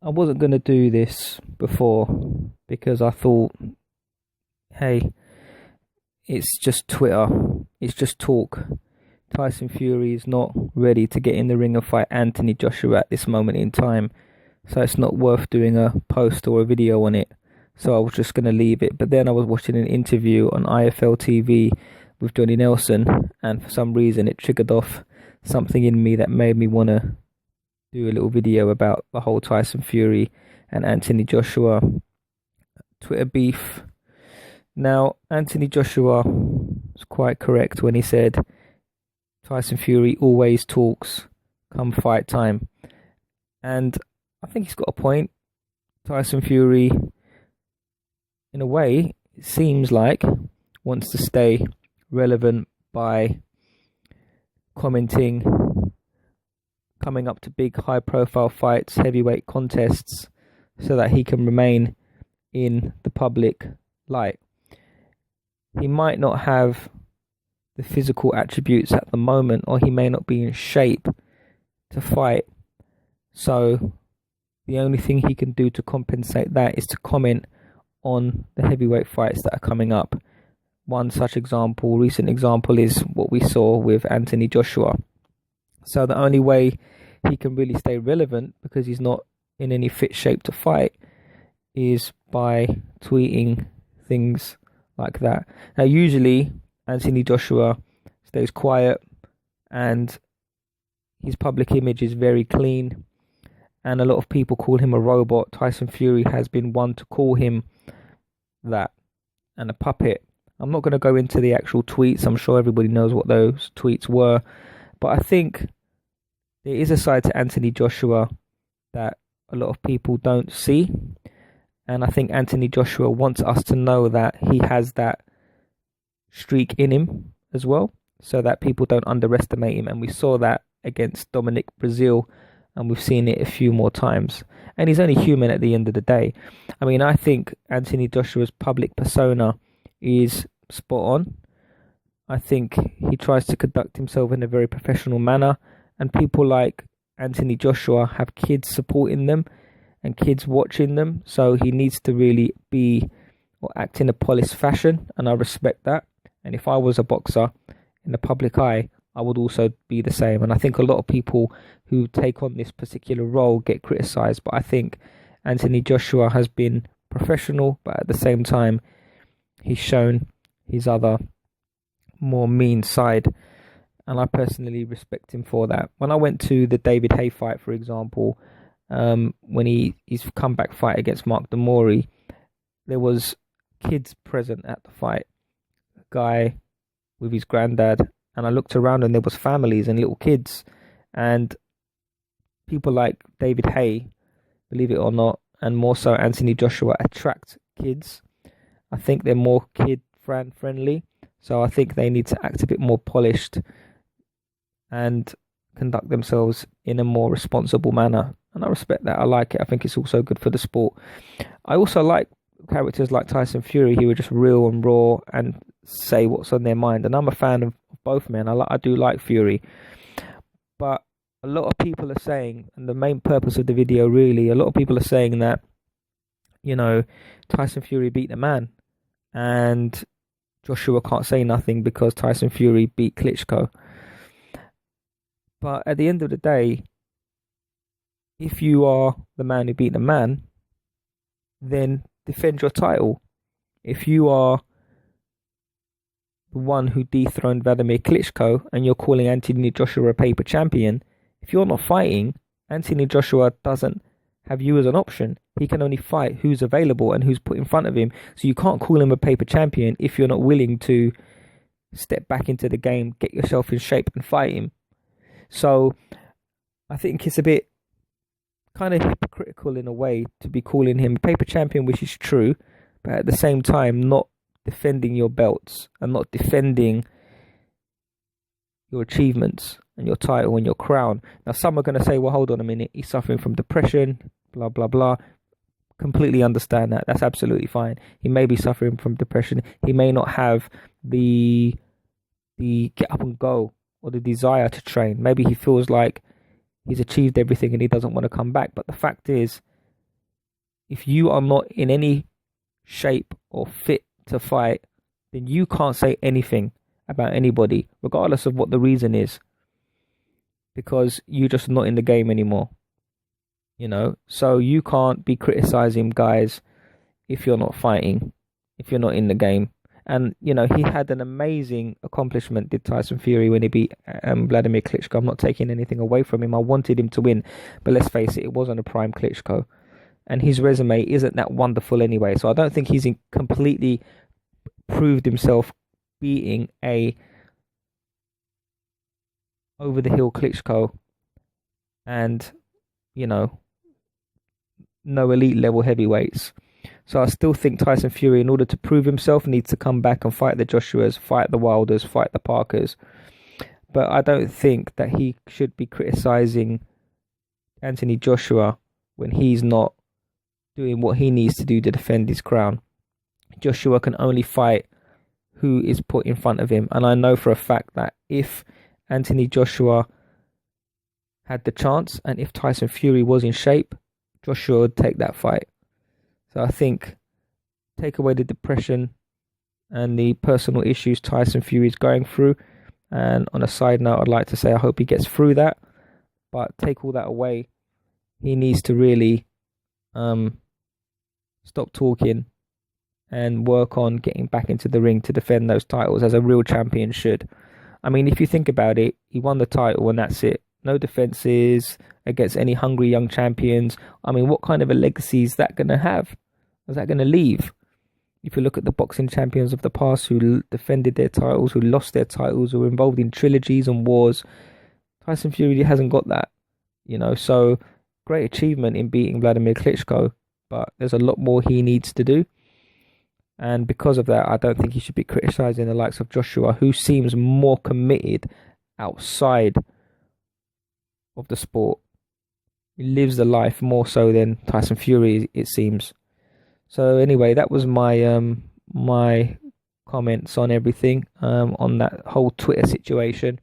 I wasn't going to do this before because I thought, hey, it's just Twitter, it's just talk. Tyson Fury is not ready to get in the ring and fight Anthony Joshua at this moment in time, so it's not worth doing a post or a video on it. So I was just going to leave it. But then I was watching an interview on IFL TV with Johnny Nelson, and for some reason it triggered off something in me that made me want to do a little video about the whole Tyson Fury and Anthony Joshua Twitter beef. Now, Anthony Joshua was quite correct when he said Tyson Fury always talks come fight time. And I think he's got a point. Tyson Fury, in a way, it seems like, wants to stay relevant by commenting, coming up to big high profile fights, heavyweight contests, so that he can remain in the public light. He might not have the physical attributes at the moment, or he may not be in shape to fight. So the only thing he can do to compensate that is to comment on the heavyweight fights that are coming up. One such example, recent example, is what we saw with Anthony Joshua. So the only way he can really stay relevant, because he's not in any fit shape to fight, is by tweeting things like that. Now, usually Anthony Joshua stays quiet and his public image is very clean, and a lot of people call him a robot. Tyson Fury has been one to call him that, and a puppet. I'm not going to go into the actual tweets. I'm sure everybody knows what those tweets were, but I think there is a side to Anthony Joshua that a lot of people don't see. And I think Anthony Joshua wants us to know that he has that streak in him as well, so that people don't underestimate him. And we saw that against Dominic Brazil, and we've seen it a few more times. And he's only human at the end of the day. I mean, I think Anthony Joshua's public persona is spot on. I think he tries to conduct himself in a very professional manner, and people like Anthony Joshua have kids supporting them and kids watching them, so he needs to really be or act in a polished fashion, and I respect that. And if I was a boxer in the public eye, I would also be the same. And I think a lot of people who take on this particular role get criticized, but I think Anthony Joshua has been professional, but at the same time he's shown his other more mean side, and I personally respect him for that. When I went to the David Haye fight, for example, when his comeback fight against Mark Demori, there was kids present at the fight, a guy with his granddad, and I looked around and there was families and little kids, and people like David Haye, believe it or not, and more so Anthony Joshua, attract kids. I think they're more kid friendly, so I think they need to act a bit more polished and conduct themselves in a more responsible manner. And I respect that. I like it. I think it's also good for the sport. I also like characters like Tyson Fury, who are just real and raw and say what's on their mind. And I'm a fan of both men. I do like Fury. But a lot of people are saying, and the main purpose of the video really, a lot of people are saying that, you know, Tyson Fury beat the man, and Joshua can't say nothing because Tyson Fury beat Klitschko. But at the end of the day, if you are the man who beat the man, then defend your title. If you are the one who dethroned Vladimir Klitschko and you're calling Anthony Joshua a paper champion, if you're not fighting, Anthony Joshua doesn't have you as an option. He can only fight who's available and who's put in front of him. So you can't call him a paper champion if you're not willing to step back into the game, get yourself in shape and fight him. So I think it's a bit kind of hypocritical in a way to be calling him a paper champion, which is true, but at the same time not defending your belts and not defending your achievements and your title and your crown. Now, some are going to say, well, hold on a minute, he's suffering from depression, blah, blah, blah. Completely understand that. That's absolutely fine. He may be suffering from depression. He may not have the get up and go or the desire to train. Maybe he feels like he's achieved everything and he doesn't want to come back. But the fact is, if you are not in any shape or fit to fight, then you can't say anything about anybody, regardless of what the reason is, because you're just not in the game anymore. So you can't be criticizing guys if you're not fighting, if you're not in the game. And he had an amazing accomplishment, did Tyson Fury, when he beat Vladimir Klitschko. I'm not taking anything away from him. I wanted him to win, but let's face it wasn't a prime Klitschko, and his resume isn't that wonderful anyway. So I don't think he's completely proved himself beating a over the hill Klitschko, and no elite level heavyweights. So I still think Tyson Fury, in order to prove himself, needs to come back and fight the Joshuas, fight the Wilders, fight the Parkers. But I don't think that he should be criticizing Anthony Joshua when he's not doing what he needs to do to defend his crown. Joshua can only fight who is put in front of him. And I know for a fact that if Anthony Joshua had the chance, and if Tyson Fury was in shape, Joshua would take that fight. So I think, take away the depression and the personal issues Tyson Fury is going through. And on a side note, I'd like to say I hope he gets through that. But take all that away, he needs to really stop talking and work on getting back into the ring to defend those titles as a real champion should. I mean, if you think about it, he won the title and that's it. No defenses against any hungry young champions. I mean, what kind of a legacy is that going to have? Is that going to leave? If you look at the boxing champions of the past who defended their titles, who lost their titles, who were involved in trilogies and wars, Tyson Fury hasn't got that. So great achievement in beating Vladimir Klitschko, but there's a lot more he needs to do. And because of that, I don't think he should be criticizing the likes of Joshua, who seems more committed outside of the sport. He lives the life more so than Tyson Fury, it seems. So anyway, that was my my comments on everything, on that whole Twitter situation.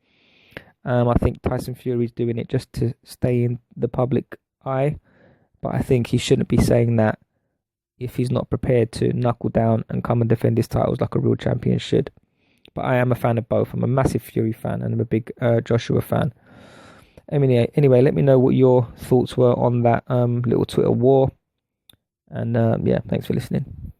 I think Tyson Fury's doing it just to stay in the public eye, but I think he shouldn't be saying that if he's not prepared to knuckle down and come and defend his titles like a real champion should. But I am a fan of both. I'm a massive Fury fan and I'm a big Joshua fan. Anyway, let me know what your thoughts were on that little Twitter war. And yeah, thanks for listening.